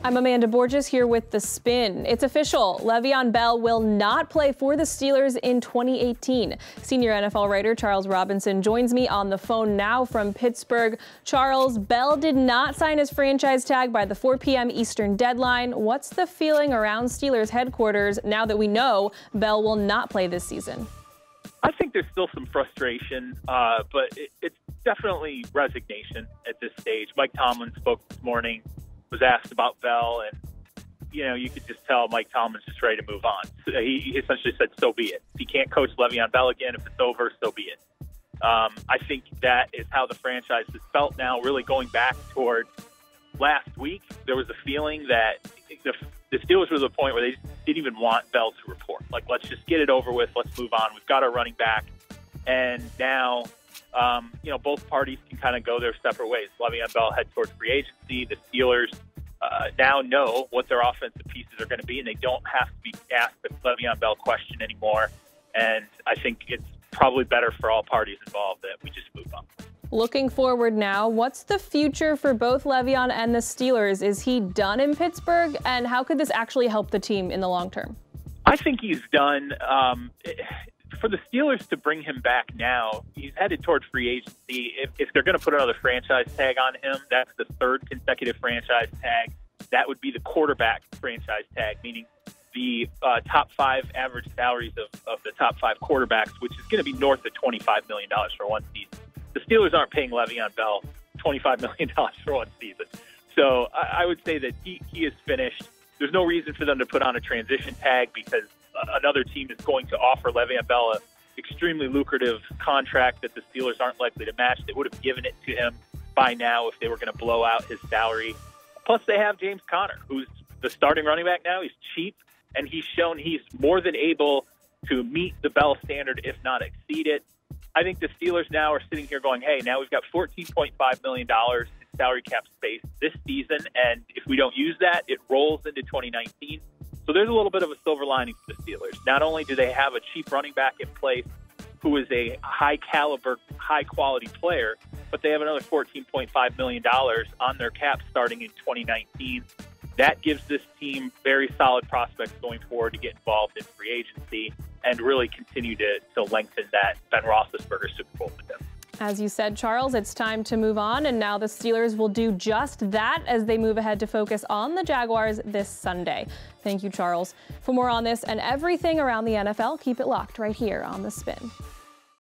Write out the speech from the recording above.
I'm Amanda Borges here with The Spin. It's official. VeonBell will not play for the Steelers in 2018. Senior NFL writer Charles Robinson joins me on the phone now from Pittsburgh. Charles, Bell did not sign his franchise tag by the 4 p.m. Eastern deadline. What's the feeling around Steelers headquarters now that we know Bell will not play this season? I think there's still some frustration, but it's definitely resignation at this stage. Mike Tomlin spoke this morning, was asked about Bell, and, you could just tell Mike Tomlin's just ready to move on. So he essentially said, so be it. If he can't coach VeonBell again, if it's over, so be it. I think that is how the franchise has felt now, really going back toward last week. There was a feeling that the Steelers were to the point where they just didn't even want Bell to report. Like, let's just get it over with. Let's move on. We've got our running back. And now, both parties can kind of go their separate ways. VeonBell head towards free agency. The Steelers now know what their offensive pieces are going to be, and they don't have to be asked the VeonBell question anymore. And I think it's probably better for all parties involved that we just move on. Looking forward now, what's the future for both Le'Veon and the Steelers? Is he done in Pittsburgh, and how could this actually help the team in the long term? I think he's done. For the Steelers to bring him back now, he's headed towards free agency. If they're going to put another franchise tag on him, that's the third consecutive franchise tag. That would be the quarterback franchise tag, meaning the top 5 average salaries of the top 5 quarterbacks, which is going to be north of $25 million for one season. The Steelers aren't paying VeonBell $25 million for one season. So I would say that he is finished. There's no reason for them to put on a transition tag because another team is going to offer VeonBell an extremely lucrative contract that the Steelers aren't likely to match. They would have given it to him by now if they were going to blow out his salary. Plus, they have James Conner, who's the starting running back now. He's cheap, and he's shown he's more than able to meet the Bell standard, if not exceed it. I think the Steelers now are sitting here going, hey, now we've got $14.5 million in salary cap space this season, and if we don't use that, it rolls into 2019. So there's a little bit of a silver lining for the Steelers. Not only do they have a cheap running back in place who is a high-caliber, high-quality player, but they have another $14.5 million on their cap starting in 2019. That gives this team very solid prospects going forward to get involved in free agency and really continue to lengthen that Ben Roethlisberger Super Bowl with them. As you said, Charles, it's time to move on, and now the Steelers will do just that as they move ahead to focus on the Jaguars this Sunday. Thank you, Charles. For more on this and everything around the NFL, keep it locked right here on The Spin.